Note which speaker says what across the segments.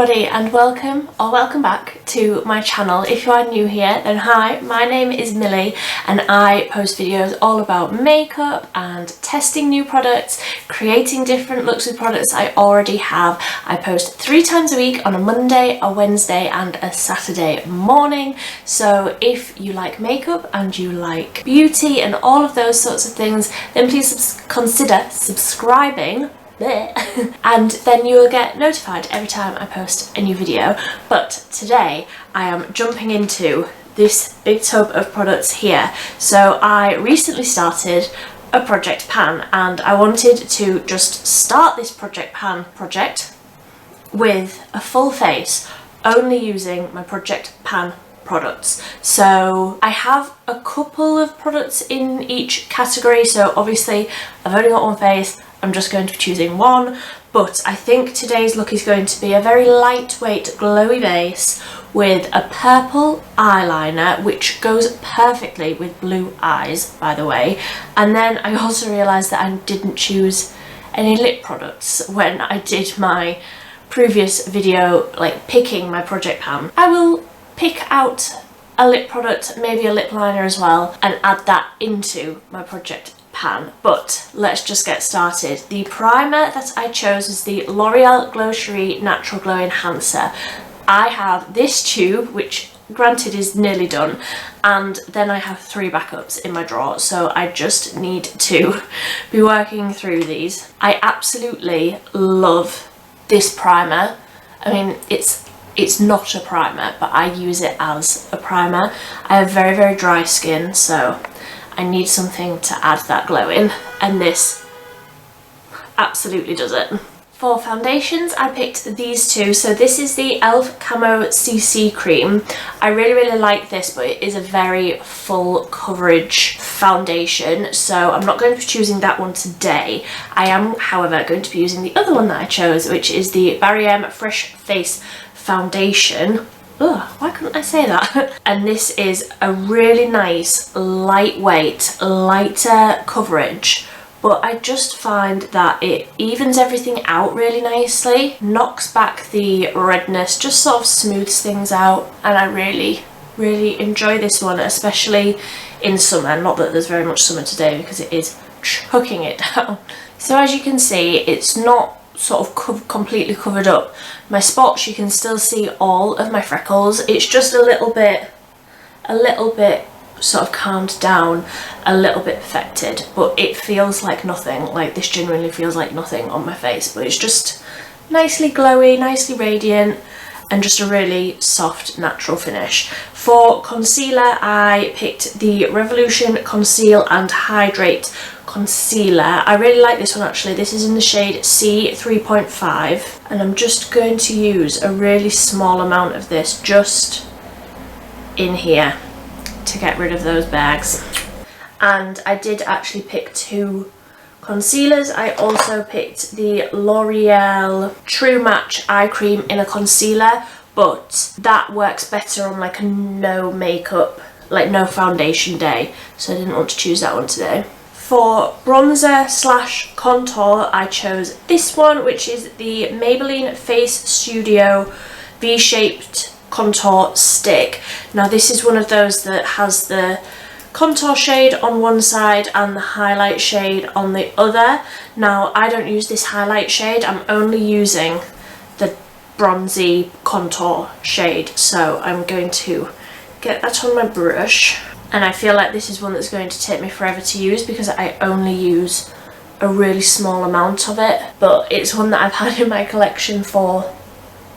Speaker 1: everybody and welcome back to my channel. If you are new here, then hi, my name is Millie and I post videos all about makeup and testing new products, creating different looks with products I already have. I post 3 times a week on a Monday, a Wednesday and a Saturday morning. So if you like makeup and you like beauty and all of those sorts of things, then please consider subscribing and then you will get notified every time I post a new video. But today I am jumping into this big tub of products here. So I recently started a project pan and I wanted to just start this project pan project with a full face, only using my project pan products. So I have a couple of products in each category, so obviously I've only got one face, I'm just going to be choosing one, but I think today's look is going to be a very lightweight glowy base with a purple eyeliner, which goes perfectly with blue eyes, by the way. And then I also realised that I didn't choose any lip products when I did my previous video, like picking my project pan. I will pick out a lip product, maybe a lip liner as well, and add that into my project pan. But let's just get started. The primer that I chose is the L'Oreal Glow Cheri Natural Glow Enhancer. I have this tube, which granted is nearly done, and then I have 3 backups in my drawer, so I just need to be working through these. I absolutely love this primer. I mean, it's not a primer, but I use it as a primer. I have very, very dry skin, so I need something to add that glow in, and this absolutely does it. For foundations, I picked these two. So this is the e.l.f. Camo CC Cream. I really like this, but it is a very full coverage foundation, so I'm not going to be choosing that one today. I am, however, going to be using the other one that I chose, which is the Barry Fresh Face Foundation. Ugh, why couldn't I say that? And this is a really nice, lightweight, lighter coverage, but I just find that it evens everything out really nicely, knocks back the redness, just sort of smooths things out, and I really enjoy this one, especially in summer. Not that there's very much summer today because it is chucking it down. So as you can see, it's not sort of completely covered up my spots. You can still see all of my freckles. It's just a little bit sort of calmed down, a little bit perfected, but it feels like nothing. Like, this genuinely feels like nothing on my face, but it's just nicely glowy, nicely radiant, and just a really soft natural finish. For concealer, I picked the Revolution Conceal and Hydrate concealer. I really like this one actually. This is in the shade C 3.5, and I'm just going to use a really small amount of this just in here to get rid of those bags. And I did actually pick 2 concealers. I also picked the L'Oreal True Match Eye Cream in a concealer, but that works better on like a no makeup, like no foundation day, so I didn't want to choose that one today. For bronzer / contour, I chose this one, which is the Maybelline Face Studio V-shaped contour stick. Now this is one of those that has the contour shade on one side and the highlight shade on the other. Now I don't use this highlight shade, I'm only using the bronzy contour shade, so I'm going to get that on my brush. And I feel like this is one that's going to take me forever to use because I only use a really small amount of it, but it's one that I've had in my collection for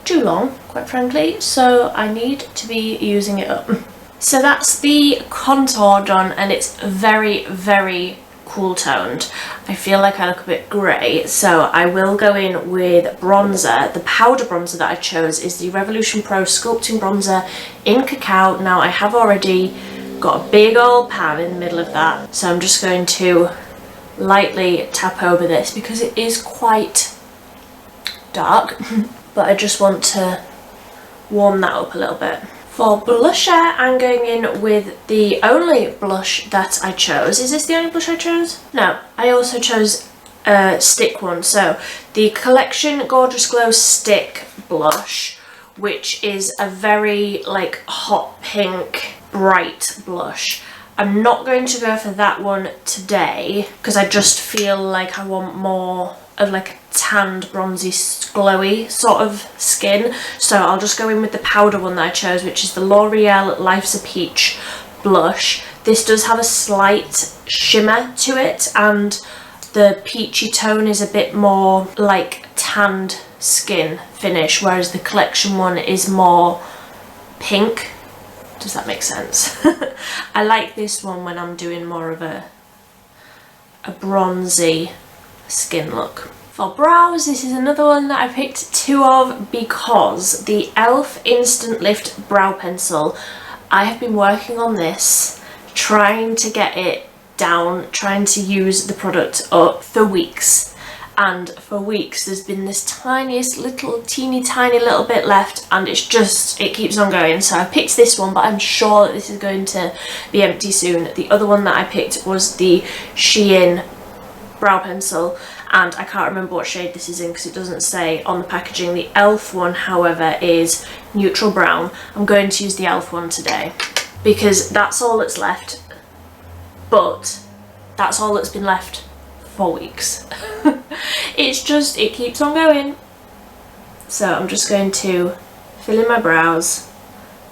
Speaker 1: too long, quite frankly, so I need to be using it up. So that's the contour done, and it's very cool toned. I feel like I look a bit grey, so I will go in with bronzer. The powder bronzer that I chose is the Revolution Pro Sculpting Bronzer in Cacao. Now I have already got a big old pan in the middle of that, so I'm just going to lightly tap over this because it is quite dark, but I just want to warm that up a little bit. For blusher, I'm going in with the only blush that I chose. Is this the only blush I chose? No, I also chose a stick one. So the Collection Gorgeous Glow Stick blush, which is a very like hot pink bright blush. I'm not going to go for that one today because I just feel like I want more of like a tanned, bronzy, glowy sort of skin. So I'll just go in with the powder one that I chose, which is the L'Oreal Life's a Peach blush. This does have a slight shimmer to it, and the peachy tone is a bit more like tanned skin finish, whereas the collection one is more pink. Does that make sense? I like this one when I'm doing more of a bronzy skin look. For brows, this is another one that I picked two of because the e.l.f. Instant Lift Brow Pencil, I have been working on this, trying to get it down, trying to use the product up for weeks. And for weeks there's been this tiniest little teeny tiny little bit left, and it's just, it keeps on going. So I picked this one, but I'm sure that this is going to be empty soon. The other one that I picked was the Shein brow pencil, and I can't remember what shade this is in because it doesn't say on the packaging. The e.l.f. one, however, is neutral brown. I'm going to use the e.l.f. one today because that's all that's left, but that's all that's been left for weeks. It's just, it keeps on going. So I'm just going to fill in my brows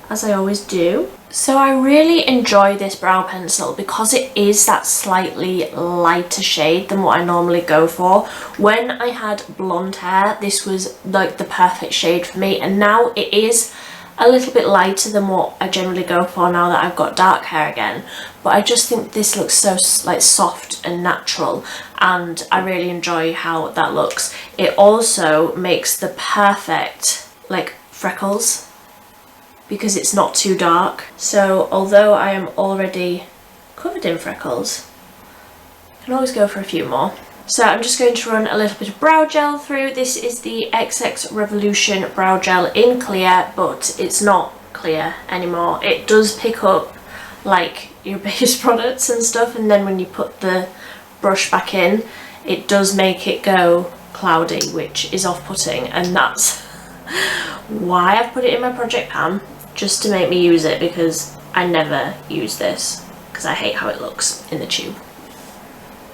Speaker 1: as I always do. So I really enjoy this brow pencil because it is that slightly lighter shade than what I normally go for. When I had blonde hair, this was like the perfect shade for me, and now it is a little bit lighter than what I generally go for now that I've got dark hair again. But I just think this looks so like soft and natural, and I really enjoy how that looks. It also makes the perfect like freckles because it's not too dark. So although I am already covered in freckles, I can always go for a few more. So I'm just going to run a little bit of brow gel through. This is the XX Revolution brow gel in clear, but it's not clear anymore. It does pick up like your base products and stuff, and then when you put the brush back in, it does make it go cloudy, which is off-putting, and that's why I've put it in my project pan, just to make me use it, because I never use this because I hate how it looks in the tube.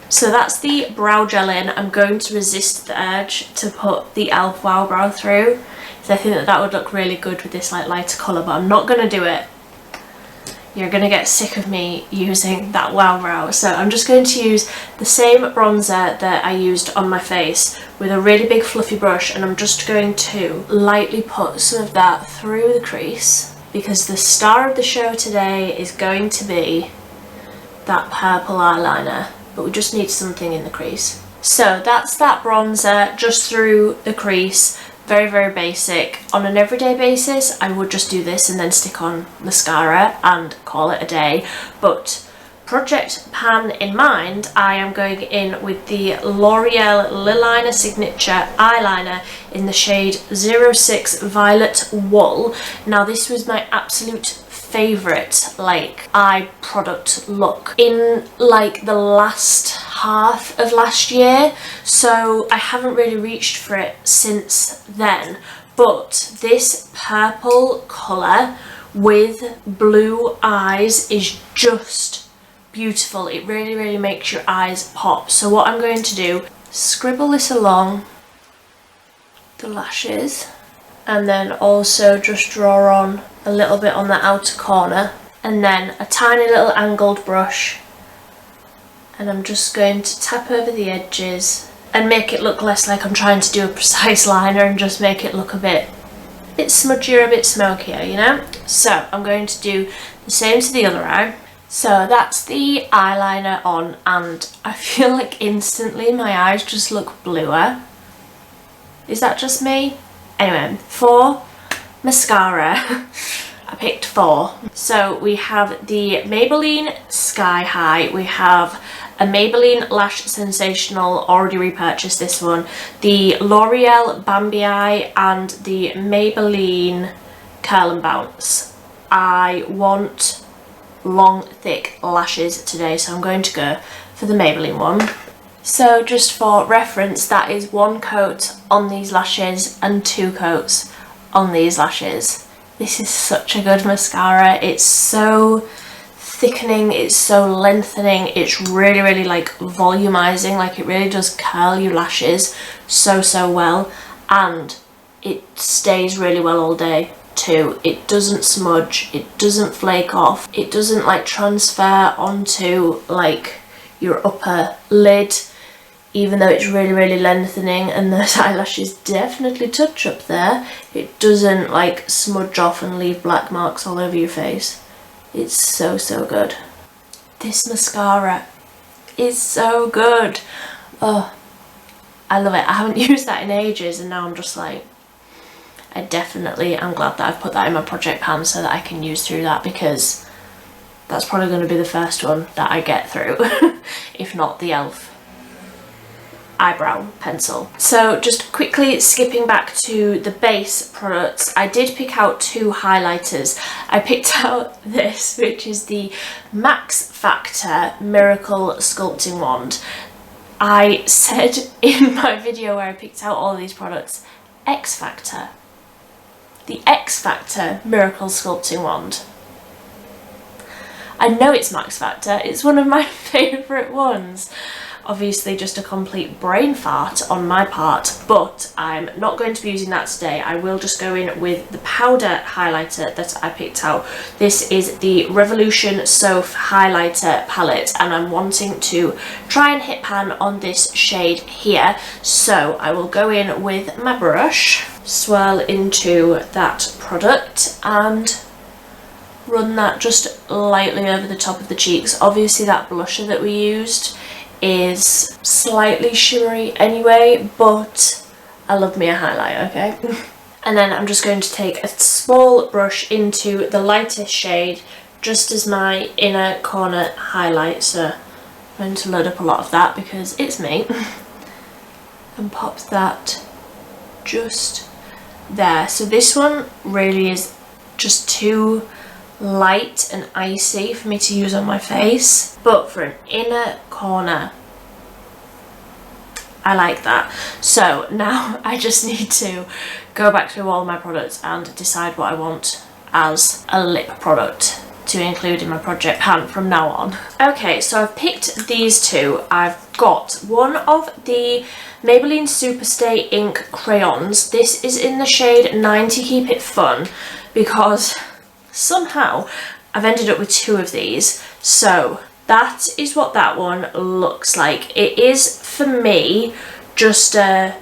Speaker 1: So that's the brow gel in. I'm going to resist the urge to put the e.l.f. Wow Brow through because I think that that would look really good with this like lighter colour, but I'm not going to do it. You're going to get sick of me using that Wow Brow. So I'm just going to use the same bronzer that I used on my face with a really big fluffy brush, and I'm just going to lightly put some of that through the crease because the star of the show today is going to be that purple eyeliner. But we just need something in the crease. So that's that bronzer just through the crease. Very, very basic. On an everyday basis, I would just do this and then stick on mascara and call it a day. But project pan in mind, I am going in with the L'Oreal Liliner Signature Eyeliner in the shade 06 Violet Wool. Now this was my absolute favourite like eye product look in like the last half of last year, so I haven't really reached for it since then. But this purple colour with blue eyes is just beautiful. It really, really makes your eyes pop. So what I'm going to do, scribble this along the lashes, and then also just draw on a little bit on the outer corner, and then a tiny little angled brush, and I'm just going to tap over the edges and make it look less like I'm trying to do a precise liner and just make it look a bit smudgier, a bit smokier, you know? So I'm going to do the same to the other eye. So that's the eyeliner on, and I feel like instantly my eyes just look bluer. Is that just me? Anyway, for mascara, I picked 4. So we have the Maybelline Sky High, we have a Maybelline Lash Sensational, already repurchased this one, the L'Oreal Bambi Eye, and the Maybelline Curl and Bounce. I want long, thick lashes today, so I'm going to go for the Maybelline one. So just for reference, that is 1 coat on these lashes and 2 coats on these lashes. This is such a good mascara. It's so thickening, it's so lengthening, it's really like volumizing, like it really does curl your lashes so well, and it stays really well all day too. It doesn't smudge, it doesn't flake off, it doesn't like transfer onto like your upper lid, even though it's really lengthening and those eyelashes definitely touch up there. It doesn't like smudge off and leave black marks all over your face. It's so good. This mascara is so good. Oh, I love it. I haven't used that in ages and now I'm just like, I definitely am glad that I've put that in my project pan so that I can use through that, because that's probably going to be the first one that I get through, if not the e.l.f. eyebrow pencil. So just quickly skipping back to the base products, I did pick out 2 highlighters. I picked out this, which is the Max Factor Miracle Sculpting Wand. I said in my video where I picked out all these products, X Factor. The X Factor Miracle Sculpting Wand. I know it's Max Factor, it's one of my favourite ones. Obviously just a complete brain fart on my part, but I'm not going to be using that today. I will just go in with the powder highlighter that I picked out. This is the Revolution Soph highlighter palette, and I'm wanting to try and hit pan on this shade here. So I will go in with my brush, swirl into that product and run that just lightly over the top of the cheeks. Obviously that blusher that we used is slightly shimmery anyway, but I love me a highlight, okay? And then I'm just going to take a small brush into the lightest shade just as my inner corner highlight, so I'm going to load up a lot of that because it's me, and pop that just there. So this one really is just too light and icy for me to use on my face, but for an inner corner I like that. So now I just need to go back through all my products and decide what I want as a lip product to include in my project pan from now on. Okay, so I've picked these 2. I've got one of the Maybelline Superstay Ink crayons. This is in the shade 90 Keep It Fun, because somehow I've ended up with 2 of these. So that is what that one looks like. It is, for me, just a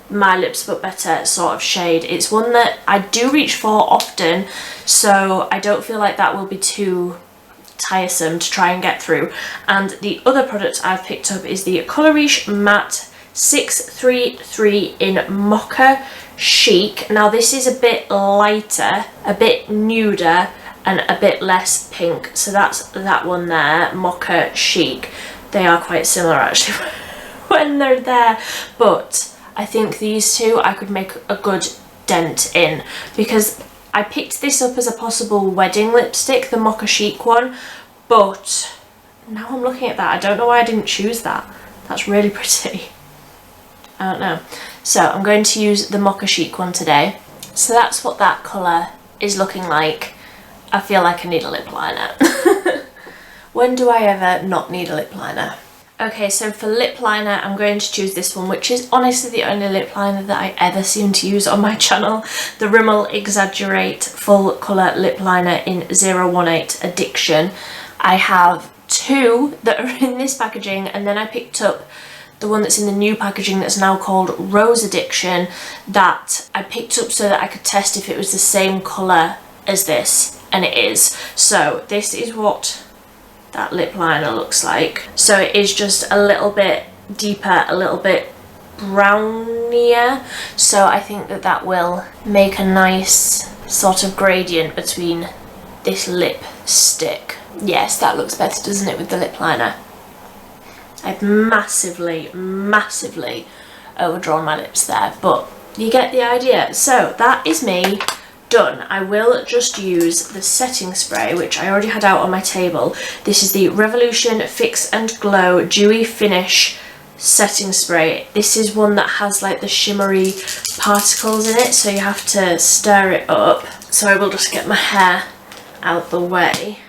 Speaker 1: My Lips But Better sort of shade. It's one that I do reach for often, so I don't feel like that will be too tiresome to try and get through. And the other product I've picked up is the Colorish Matte 633 in Moka Chic. Now this is a bit lighter, a bit nuder, and a bit less pink. So that's that one there, Moka Chic. They are quite similar actually when they're there, but I think these 2 I could make a good dent in, because I picked this up as a possible wedding lipstick, the Moka Chic one, but now I'm looking at that, I don't know why I didn't choose that. That's really pretty. I don't know. So I'm going to use the Moka Chic one today. So that's what that colour is looking like. I feel like I need a lip liner. When do I ever not need a lip liner? Okay, so for lip liner, I'm going to choose this one, which is honestly the only lip liner that I ever seem to use on my channel. The Rimmel Exaggerate Full Colour Lip Liner in 018 Addiction. I have 2 that are in this packaging, and then I picked up the one that's in the new packaging that's now called Rose Addiction, that I picked up so that I could test if it was the same colour as this, and it is. So this is what that lip liner looks like. So it is just a little bit deeper, a little bit brownier, so I think that that will make a nice sort of gradient between this lipstick. Yes, that looks better, doesn't it, with the lip liner? I've massively overdrawn my lips there, but you get the idea. So that is me done. I will just use the setting spray, which I already had out on my table. This is the Revolution Fix and Glow Dewy Finish setting spray. This is one that has like the shimmery particles in it, so you have to stir it up. So I will just get my hair out the way.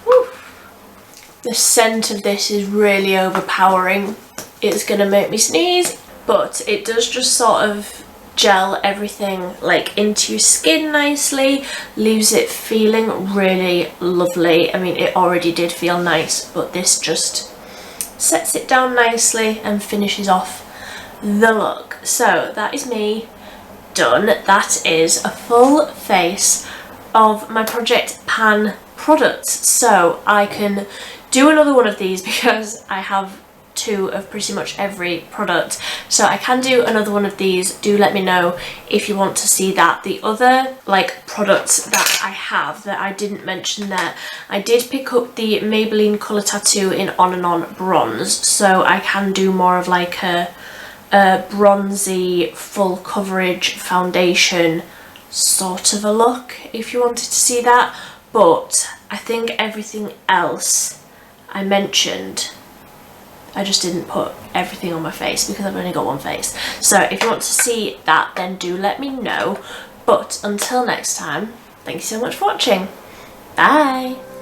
Speaker 1: Woo. The scent of this is really overpowering. It's gonna make me sneeze, but it does just sort of gel everything like into your skin nicely, leaves it feeling really lovely. I mean, it already did feel nice, but this just sets it down nicely and finishes off the look. So that is me done. That is a full face of my Project Pan products. So I can do another one of these because I have 2 of pretty much every product, so I can do another one of these. Do let me know if you want to see that. The other like products that I have that I didn't mention there, I did pick up the Maybelline Colour Tattoo in On and On Bronze, so I can do more of like a bronzy full coverage foundation sort of a look if you wanted to see that. But I think everything else I mentioned, I just didn't put everything on my face because I've only got one face. So if you want to see that, then do let me know. But until next time, thank you so much for watching. Bye!